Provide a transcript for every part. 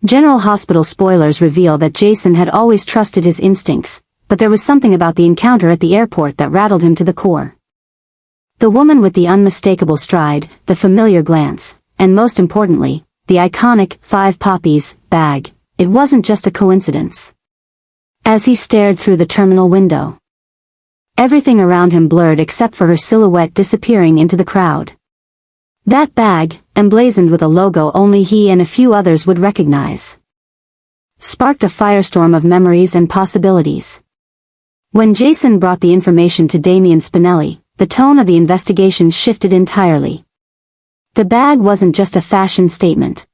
General Hospital Spoilers reveal that Jason had always trusted his instincts, but there was something about the encounter at the airport that rattled him to the core. The woman with the unmistakable stride, the familiar glance, and most importantly, the iconic 5 poppies bag. It wasn't just a coincidence. As he stared through the terminal window, everything around him blurred except for her silhouette disappearing into the crowd. That bag, emblazoned with a logo only he and a few others would recognize, sparked a firestorm of memories and possibilities. When Jason brought the information to Damian Spinelli, the tone of the investigation shifted entirely. The bag wasn't just a fashion statement.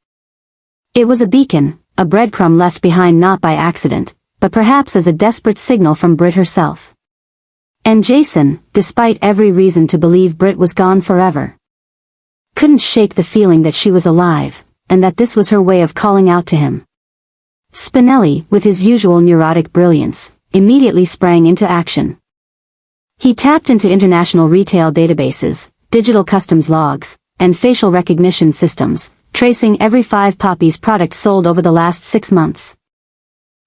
It was a beacon, a breadcrumb left behind not by accident, but perhaps as a desperate signal from Britt herself. And Jason, despite every reason to believe Britt was gone forever, couldn't shake the feeling that she was alive, and that this was her way of calling out to him. Spinelli, with his usual neurotic brilliance, immediately sprang into action. He tapped into international retail databases, digital customs logs, and facial recognition systems, tracing every 5 poppies product sold over the last 6 months.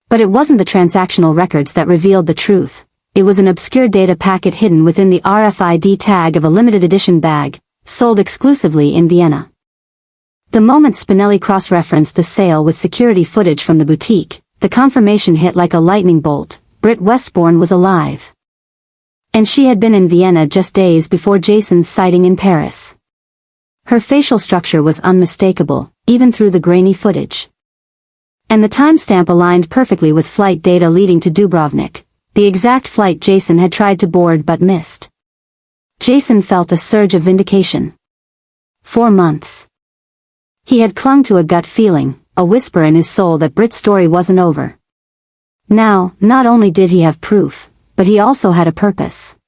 But it wasn't the transactional records that revealed the truth. It was an obscure data packet hidden within the RFID tag of a limited edition bag, sold exclusively in Vienna. The moment Spinelli cross-referenced the sale with security footage from the boutique, the confirmation hit like a lightning bolt. Britt Westbourne was alive. And she had been in Vienna just days before Jason's sighting in Paris. Her facial structure was unmistakable, even through the grainy footage. And the timestamp aligned perfectly with flight data leading to Dubrovnik, the exact flight Jason had tried to board but missed. Jason felt a surge of vindication. 4 months. He had clung to a gut feeling, a whisper in his soul that Britt's story wasn't over. Now, not only did he have proof, but he also had a purpose.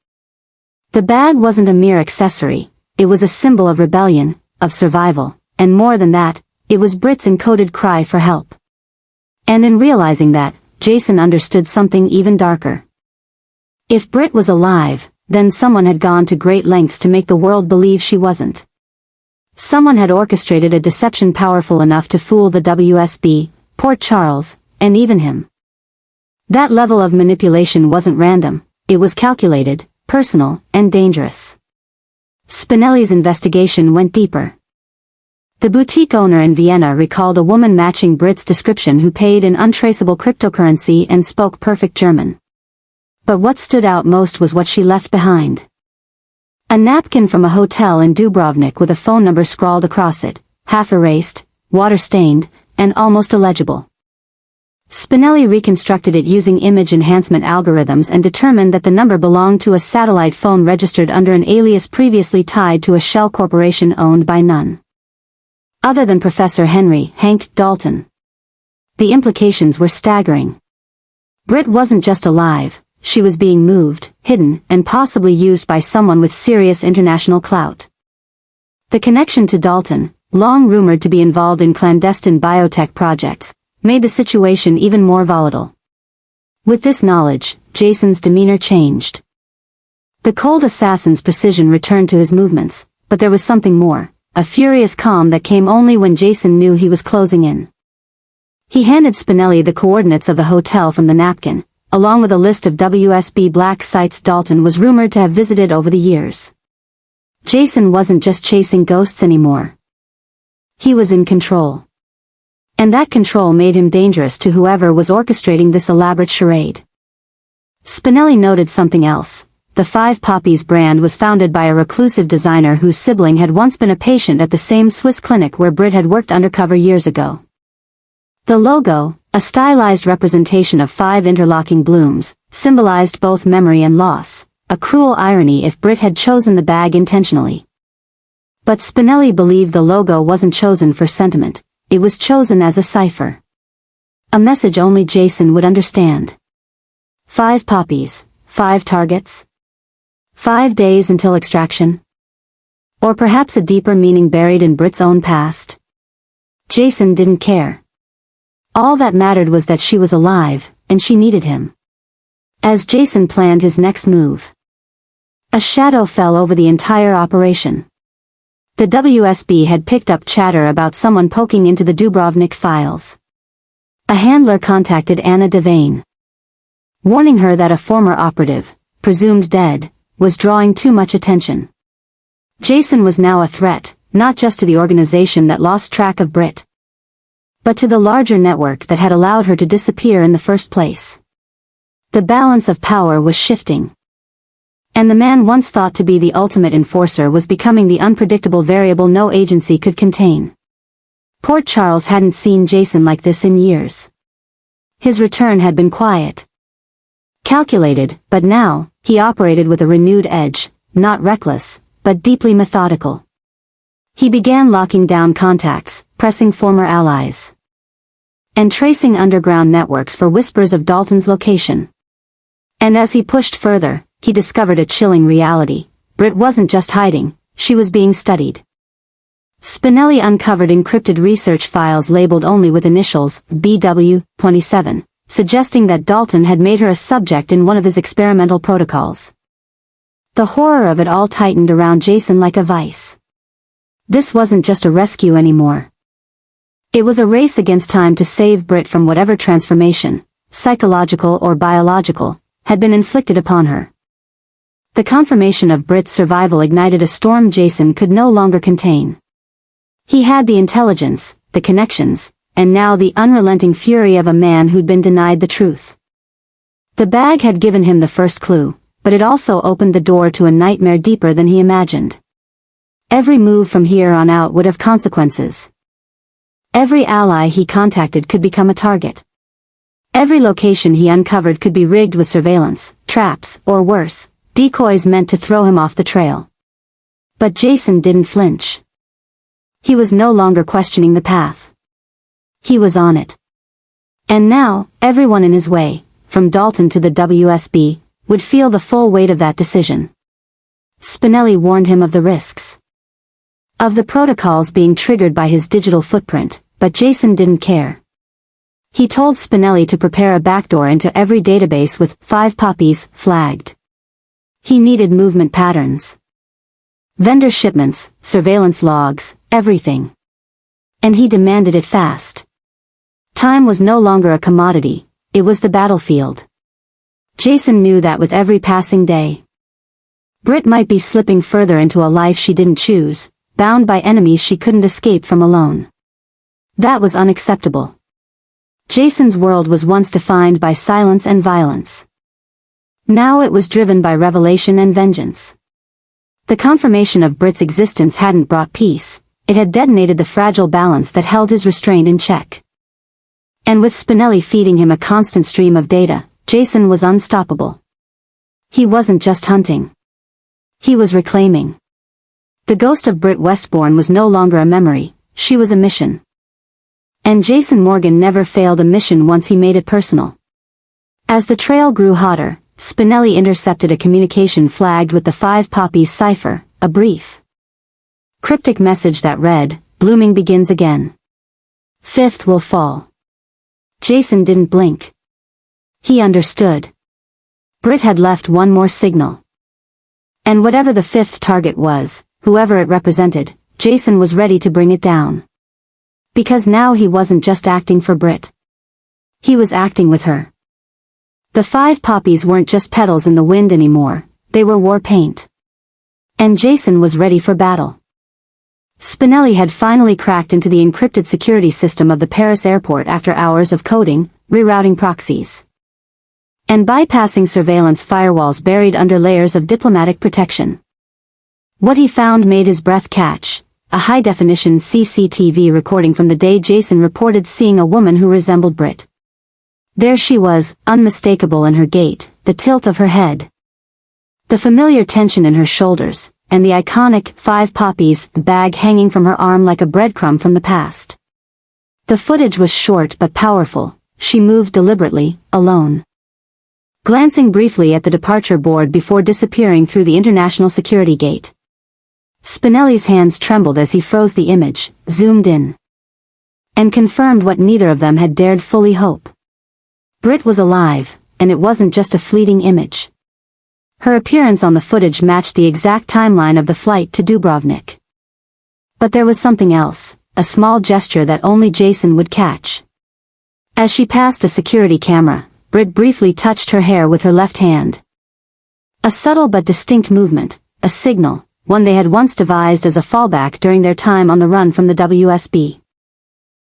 The bag wasn't a mere accessory, it was a symbol of rebellion, of survival, and more than that, it was Britt's encoded cry for help. And in realizing that, Jason understood something even darker. If Britt was alive, then someone had gone to great lengths to make the world believe she wasn't. Someone had orchestrated a deception powerful enough to fool the WSB, Port Charles, and even him. That level of manipulation wasn't random, it was calculated, personal, and dangerous. Spinelli's investigation went deeper. The boutique owner in Vienna recalled a woman matching Britt's description who paid in untraceable cryptocurrency and spoke perfect German. But what stood out most was what she left behind. A napkin from a hotel in Dubrovnik with a phone number scrawled across it, half erased, water-stained, and almost illegible. Spinelli reconstructed it using image enhancement algorithms and determined that the number belonged to a satellite phone registered under an alias previously tied to a shell corporation owned by none other than Professor Hank Dalton. The implications were staggering. Britt wasn't just alive, she was being moved, hidden, and possibly used by someone with serious international clout. The connection to Dalton, long rumored to be involved in clandestine biotech projects, made the situation even more volatile. With this knowledge, Jason's demeanor changed. The cold assassin's precision returned to his movements, but there was something more, a furious calm that came only when Jason knew he was closing in. He handed Spinelli the coordinates of the hotel from the napkin, along with a list of WSB black sites Dalton was rumored to have visited over the years. Jason wasn't just chasing ghosts anymore. He was in control. And that control made him dangerous to whoever was orchestrating this elaborate charade. Spinelli noted something else. The 5 Poppies brand was founded by a reclusive designer whose sibling had once been a patient at the same Swiss clinic where Britt had worked undercover years ago. The logo, a stylized representation of 5 interlocking blooms, symbolized both memory and loss, a cruel irony if Britt had chosen the bag intentionally. But Spinelli believed the logo wasn't chosen for sentiment, it was chosen as a cipher. A message only Jason would understand. 5 poppies, 5 targets. 5 days until extraction? Or perhaps a deeper meaning buried in Britt's own past? Jason didn't care. All that mattered was that she was alive, and she needed him. As Jason planned his next move, a shadow fell over the entire operation. The WSB had picked up chatter about someone poking into the Dubrovnik files. A handler contacted Anna Devane, warning her that a former operative, presumed dead, was drawing too much attention. Jason was now a threat, not just to the organization that lost track of Britt, but to the larger network that had allowed her to disappear in the first place. The balance of power was shifting, and the man once thought to be the ultimate enforcer was becoming the unpredictable variable no agency could contain. Port Charles hadn't seen Jason like this in years. His return had been quiet, calculated, but now, he operated with a renewed edge, not reckless, but deeply methodical. He began locking down contacts, pressing former allies, and tracing underground networks for whispers of Dalton's location. And as he pushed further, he discovered a chilling reality. Britt wasn't just hiding, she was being studied. Spinelli uncovered encrypted research files labeled only with initials, BW-27, suggesting that Dalton had made her a subject in one of his experimental protocols. The horror of it all tightened around Jason like a vice. This wasn't just a rescue anymore. It was a race against time to save Britt from whatever transformation, psychological or biological, had been inflicted upon her. The confirmation of Britt's survival ignited a storm Jason could no longer contain. He had the intelligence, the connections, and now the unrelenting fury of a man who'd been denied the truth. The bag had given him the first clue, but it also opened the door to a nightmare deeper than he imagined. Every move from here on out would have consequences. Every ally he contacted could become a target. Every location he uncovered could be rigged with surveillance, traps, or worse, decoys meant to throw him off the trail. But Jason didn't flinch. He was no longer questioning the path. He was on it. And now, everyone in his way, from Dalton to the WSB, would feel the full weight of that decision. Spinelli warned him of the risks, of the protocols being triggered by his digital footprint, but Jason didn't care. He told Spinelli to prepare a backdoor into every database with 5 poppies flagged. He needed movement patterns, vendor shipments, surveillance logs, everything. And he demanded it fast. Time was no longer a commodity, it was the battlefield. Jason knew that with every passing day, Britt might be slipping further into a life she didn't choose, bound by enemies she couldn't escape from alone. That was unacceptable. Jason's world was once defined by silence and violence. Now it was driven by revelation and vengeance. The confirmation of Britt's existence hadn't brought peace, it had detonated the fragile balance that held his restraint in check. And with Spinelli feeding him a constant stream of data, Jason was unstoppable. He wasn't just hunting. He was reclaiming. The ghost of Britt Westbourne was no longer a memory, she was a mission. And Jason Morgan never failed a mission once he made it personal. As the trail grew hotter, Spinelli intercepted a communication flagged with the 5 poppies cipher, a brief, cryptic message that read, "Blooming begins again. 5th will fall." Jason didn't blink. He understood. Britt had left one more signal. And whatever the 5th target was, whoever it represented, Jason was ready to bring it down. Because now he wasn't just acting for Britt. He was acting with her. The 5 poppies weren't just petals in the wind anymore, they were war paint. And Jason was ready for battle. Spinelli had finally cracked into the encrypted security system of the Paris airport after hours of coding, rerouting proxies, and bypassing surveillance firewalls buried under layers of diplomatic protection. What he found made his breath catch, a high-definition CCTV recording from the day Jason reported seeing a woman who resembled Britt. There she was, unmistakable in her gait, the tilt of her head, the familiar tension in her shoulders, and the iconic 5 poppies bag hanging from her arm like a breadcrumb from the past. The footage was short but powerful, she moved deliberately, alone, glancing briefly at the departure board before disappearing through the international security gate. Spinelli's hands trembled as he froze the image, zoomed in, and confirmed what neither of them had dared fully hope. Britt was alive, and it wasn't just a fleeting image. Her appearance on the footage matched the exact timeline of the flight to Dubrovnik. But there was something else, a small gesture that only Jason would catch. As she passed a security camera, Britt briefly touched her hair with her left hand. A subtle but distinct movement, a signal, one they had once devised as a fallback during their time on the run from the WSB.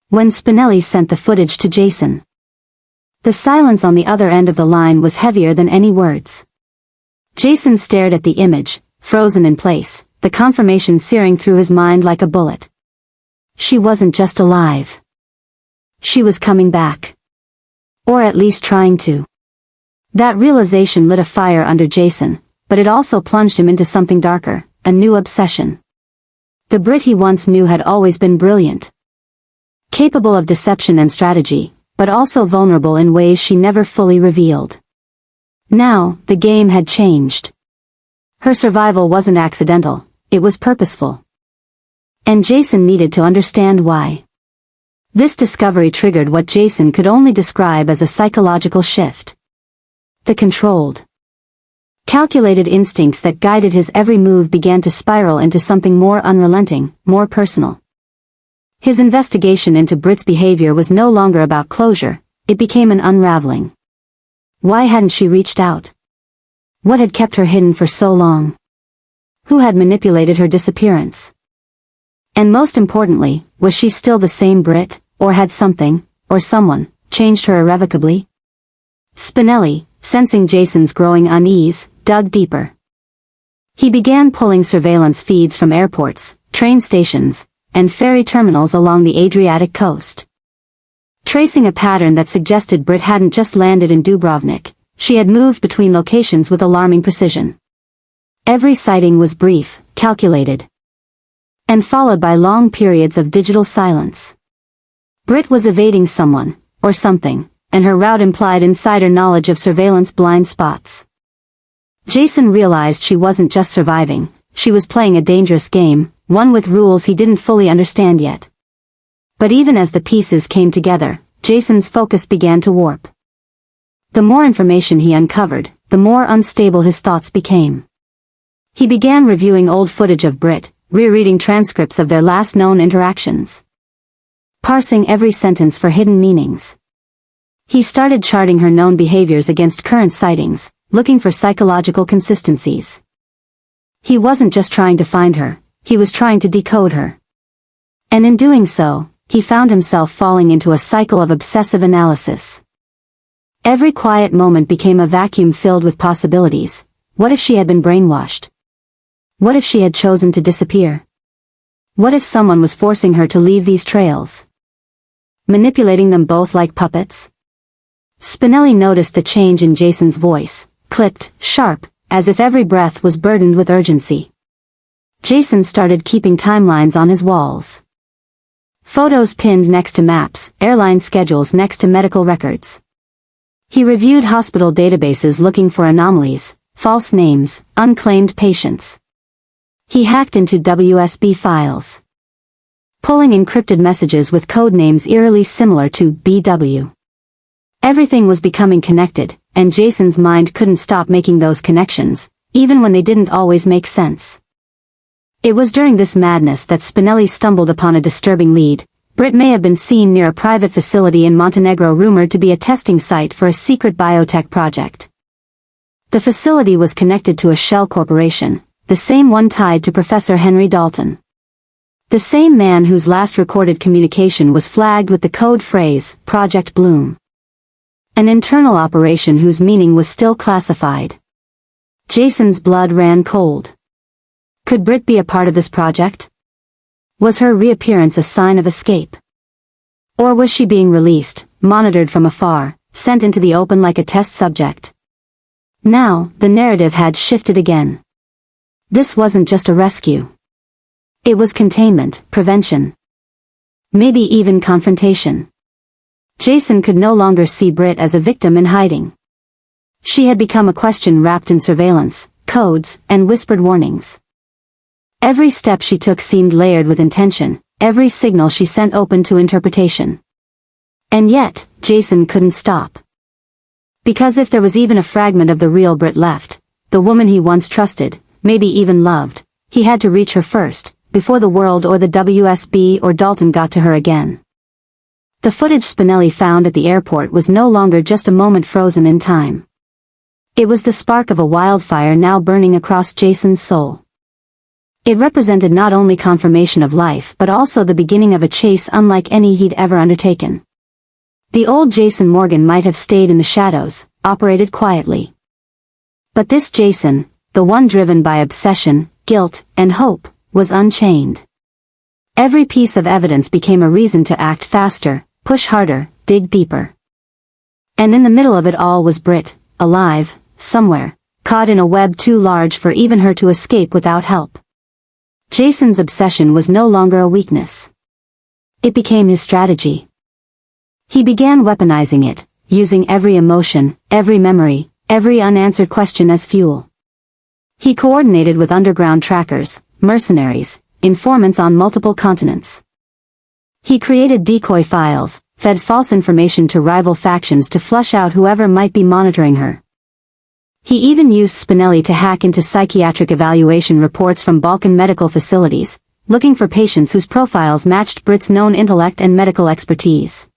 When Spinelli sent the footage to Jason, the silence on the other end of the line was heavier than any words. Jason stared at the image, frozen in place, the confirmation searing through his mind like a bullet. She wasn't just alive. She was coming back. Or at least trying to. That realization lit a fire under Jason, but it also plunged him into something darker, a new obsession. The Britt he once knew had always been brilliant. Capable of deception and strategy, but also vulnerable in ways she never fully revealed. Now, the game had changed. Her survival wasn't accidental, it was purposeful. And Jason needed to understand why. This discovery triggered what Jason could only describe as a psychological shift. The controlled, calculated instincts that guided his every move began to spiral into something more unrelenting, more personal. His investigation into Britt's behavior was no longer about closure, it became an unraveling. Why hadn't she reached out? What had kept her hidden for so long? Who had manipulated her disappearance? And most importantly, was she still the same Britt, or had something, or someone, changed her irrevocably? Spinelli, sensing Jason's growing unease, dug deeper. He began pulling surveillance feeds from airports, train stations, and ferry terminals along the Adriatic coast. Tracing a pattern that suggested Britt hadn't just landed in Dubrovnik, she had moved between locations with alarming precision. Every sighting was brief, calculated, and followed by long periods of digital silence. Britt was evading someone, or something, and her route implied insider knowledge of surveillance blind spots. Jason realized she wasn't just surviving, she was playing a dangerous game, one with rules he didn't fully understand yet. But even as the pieces came together, Jason's focus began to warp. The more information he uncovered, the more unstable his thoughts became. He began reviewing old footage of Britt, rereading transcripts of their last known interactions, parsing every sentence for hidden meanings. He started charting her known behaviors against current sightings, looking for psychological consistencies. He wasn't just trying to find her, he was trying to decode her. And in doing so, he found himself falling into a cycle of obsessive analysis. Every quiet moment became a vacuum filled with possibilities. What if she had been brainwashed? What if she had chosen to disappear? What if someone was forcing her to leave these trails? Manipulating them both like puppets? Spinelli noticed the change in Jason's voice, clipped, sharp, as if every breath was burdened with urgency. Jason started keeping timelines on his walls. Photos pinned next to maps, airline schedules next to medical records. He reviewed hospital databases looking for anomalies, false names, unclaimed patients. He hacked into WSB files, pulling encrypted messages with code names eerily similar to BW. Everything was becoming connected, and Jason's mind couldn't stop making those connections, even when they didn't always make sense. It was during this madness that Spinelli stumbled upon a disturbing lead. Britt may have been seen near a private facility in Montenegro rumored to be a testing site for a secret biotech project. The facility was connected to a shell corporation, the same one tied to Professor Henry Dalton. The same man whose last recorded communication was flagged with the code phrase, Project Bloom. An internal operation whose meaning was still classified. Jason's blood ran cold. Could Britt be a part of this project? Was her reappearance a sign of escape? Or was she being released, monitored from afar, sent into the open like a test subject? Now, the narrative had shifted again. This wasn't just a rescue. It was containment, prevention. Maybe even confrontation. Jason could no longer see Britt as a victim in hiding. She had become a question wrapped in surveillance, codes, and whispered warnings. Every step she took seemed layered with intention, every signal she sent open to interpretation. And yet, Jason couldn't stop. Because if there was even a fragment of the real Britt left, the woman he once trusted, maybe even loved, he had to reach her first, before the world or the WSB or Dalton got to her again. The footage Spinelli found at the airport was no longer just a moment frozen in time. It was the spark of a wildfire now burning across Jason's soul. It represented not only confirmation of life but also the beginning of a chase unlike any he'd ever undertaken. The old Jason Morgan might have stayed in the shadows, operated quietly. But this Jason, the one driven by obsession, guilt, and hope, was unchained. Every piece of evidence became a reason to act faster, push harder, dig deeper. And in the middle of it all was Britt, alive, somewhere, caught in a web too large for even her to escape without help. Jason's obsession was no longer a weakness. It became his strategy. He began weaponizing it, using every emotion, every memory, every unanswered question as fuel. He coordinated with underground trackers, mercenaries, informants on multiple continents. He created decoy files, fed false information to rival factions to flush out whoever might be monitoring her. He even used Spinelli to hack into psychiatric evaluation reports from Balkan medical facilities, looking for patients whose profiles matched Britt's known intellect and medical expertise.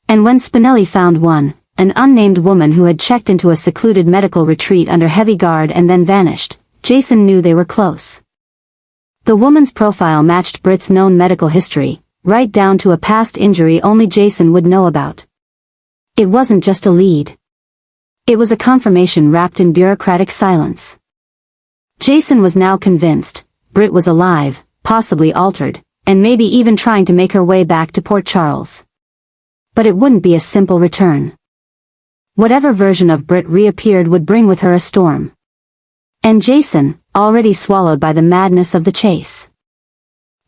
And when Spinelli found one, an unnamed woman who had checked into a secluded medical retreat under heavy guard and then vanished, Jason knew they were close. The woman's profile matched Britt's known medical history, right down to a past injury only Jason would know about. It wasn't just a lead. It was a confirmation wrapped in bureaucratic silence. Jason was now convinced, Britt was alive, possibly altered, and maybe even trying to make her way back to Port Charles. But it wouldn't be a simple return. Whatever version of Britt reappeared would bring with her a storm. And Jason, already swallowed by the madness of the chase,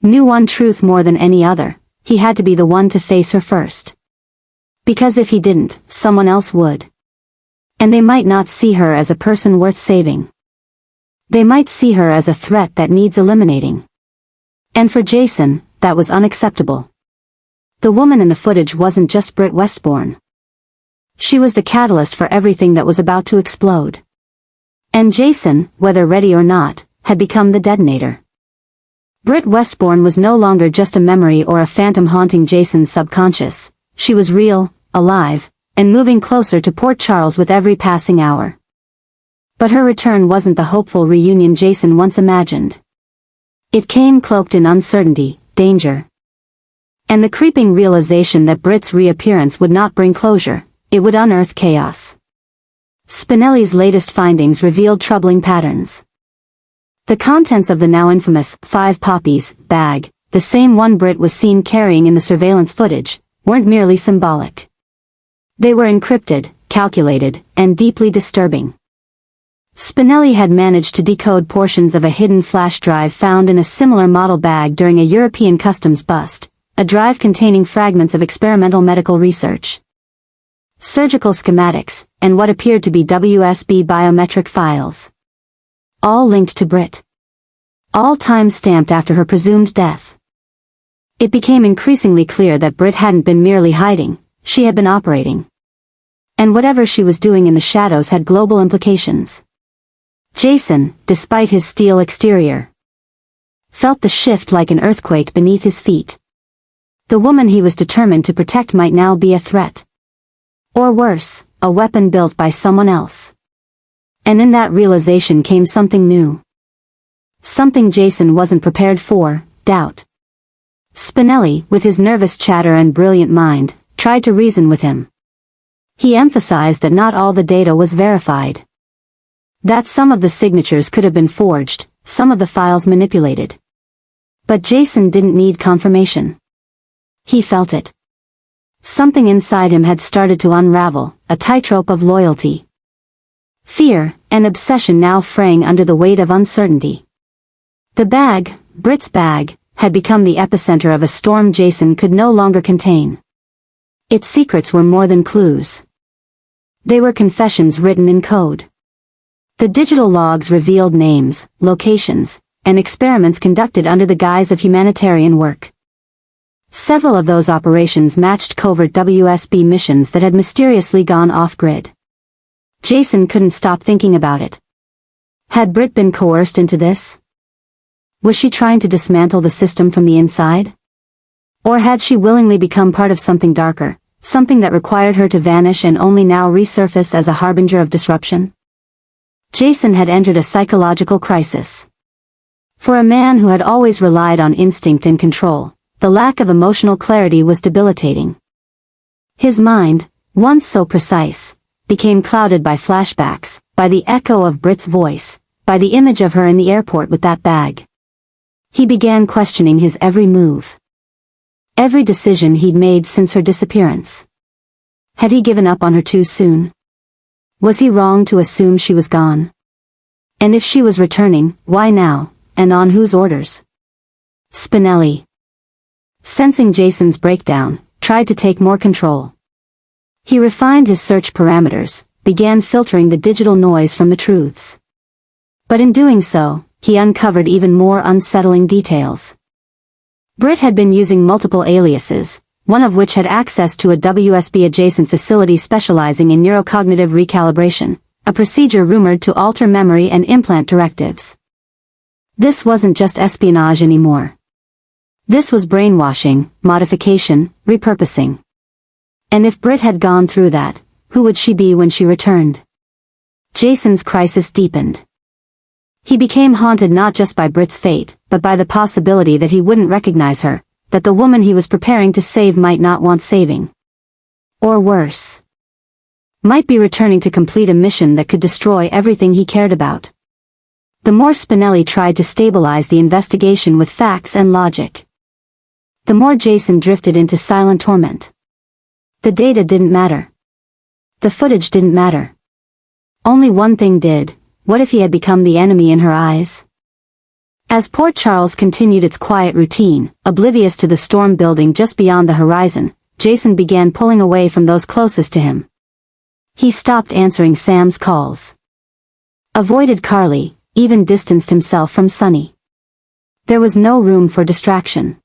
knew one truth more than any other: he had to be the one to face her first. Because if he didn't, someone else would. And they might not see her as a person worth saving. They might see her as a threat that needs eliminating. And for Jason, that was unacceptable. The woman in the footage wasn't just Britt Westbourne. She was the catalyst for everything that was about to explode. And Jason, whether ready or not, had become the detonator. Britt Westbourne was no longer just a memory or a phantom haunting Jason's subconscious. She was real, alive, and moving closer to Port Charles with every passing hour. But her return wasn't the hopeful reunion Jason once imagined. It came cloaked in uncertainty, danger, and the creeping realization that Britt's reappearance would not bring closure, it would unearth chaos. Spinelli's latest findings revealed troubling patterns. The contents of the now infamous 5 poppies bag, the same one Britt was seen carrying in the surveillance footage, weren't merely symbolic. They were encrypted, calculated, and deeply disturbing. Spinelli had managed to decode portions of a hidden flash drive found in a similar model bag during a European customs bust, a drive containing fragments of experimental medical research, surgical schematics, and what appeared to be WSB biometric files. All linked to Britt. All time-stamped after her presumed death. It became increasingly clear that Britt hadn't been merely hiding, she had been operating. And whatever she was doing in the shadows had global implications. Jason, despite his steel exterior, felt the shift like an earthquake beneath his feet. The woman he was determined to protect might now be a threat. Or worse, a weapon built by someone else. And in that realization came something new. Something Jason wasn't prepared for: doubt. Spinelli, with his nervous chatter and brilliant mind, tried to reason with him. He emphasized that not all the data was verified. That some of the signatures could have been forged, some of the files manipulated. But Jason didn't need confirmation. He felt it. Something inside him had started to unravel, a tightrope of loyalty, fear, and obsession now fraying under the weight of uncertainty. The bag, Britt's bag, had become the epicenter of a storm Jason could no longer contain. Its secrets were more than clues. They were confessions written in code. The digital logs revealed names, locations, and experiments conducted under the guise of humanitarian work. Several of those operations matched covert WSB missions that had mysteriously gone off-grid. Jason couldn't stop thinking about it. Had Britt been coerced into this? Was she trying to dismantle the system from the inside? Or had she willingly become part of something darker, something that required her to vanish and only now resurface as a harbinger of disruption? Jason had entered a psychological crisis. For a man who had always relied on instinct and control, the lack of emotional clarity was debilitating. His mind, once so precise, became clouded by flashbacks, by the echo of Britt's voice, by the image of her in the airport with that bag. He began questioning his every move. Every decision he'd made since her disappearance. Had he given up on her too soon? Was he wrong to assume she was gone? And if she was returning, why now, and on whose orders? Spinelli, sensing Jason's breakdown, tried to take more control. He refined his search parameters, began filtering the digital noise from the truths. But in doing so, he uncovered even more unsettling details. Britt had been using multiple aliases, one of which had access to a WSB-adjacent facility specializing in neurocognitive recalibration, a procedure rumored to alter memory and implant directives. This wasn't just espionage anymore. This was brainwashing, modification, repurposing. And if Britt had gone through that, who would she be when she returned? Jason's crisis deepened. He became haunted not just by Britt's fate, but by the possibility that he wouldn't recognize her, that the woman he was preparing to save might not want saving. Or worse, might be returning to complete a mission that could destroy everything he cared about. The more Spinelli tried to stabilize the investigation with facts and logic, the more Jason drifted into silent torment. The data didn't matter. The footage didn't matter. Only one thing did: what if he had become the enemy in her eyes? As Port Charles continued its quiet routine, oblivious to the storm building just beyond the horizon, Jason began pulling away from those closest to him. He stopped answering Sam's calls. Avoided Carly, even distanced himself from Sunny. There was no room for distraction.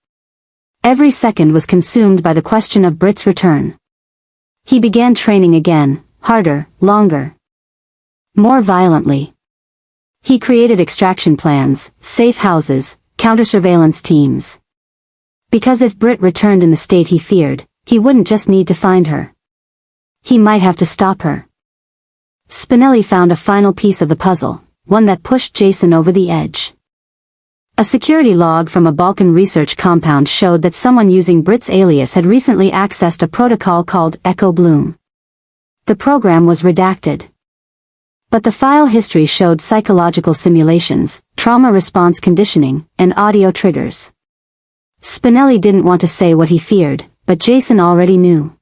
Every second was consumed by the question of Britt's return. He began training again, harder, longer. More violently. He created extraction plans, safe houses, counter-surveillance teams. Because if Britt returned in the state he feared, he wouldn't just need to find her. He might have to stop her. Spinelli found a final piece of the puzzle, one that pushed Jason over the edge. A security log from a Balkan research compound showed that someone using Britt's alias had recently accessed a protocol called Echo Bloom. The program was redacted. But the file history showed psychological simulations, trauma response conditioning, and audio triggers. Spinelli didn't want to say what he feared, but Jason already knew.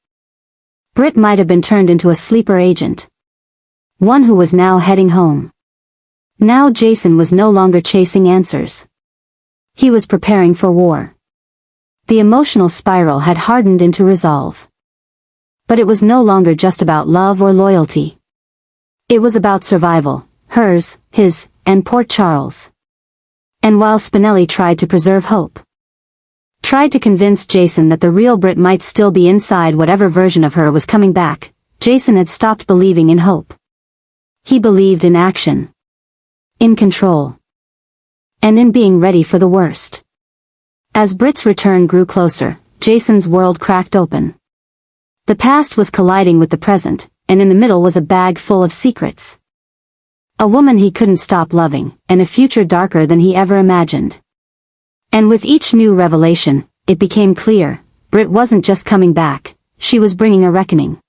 Britt might have been turned into a sleeper agent. One who was now heading home. Now Jason was no longer chasing answers. He was preparing for war. The emotional spiral had hardened into resolve. But it was no longer just about love or loyalty. It was about survival, hers, his, and Port Charles. And while Spinelli tried to preserve hope, tried to convince Jason that the real Britt might still be inside whatever version of her was coming back, Jason had stopped believing in hope. He believed in action. In control. And in being ready for the worst. As Britt's return grew closer, Jason's world cracked open. The past was colliding with the present, and in the middle was a bag full of secrets. A woman he couldn't stop loving, and a future darker than he ever imagined. And with each new revelation, it became clear, Britt wasn't just coming back, she was bringing a reckoning.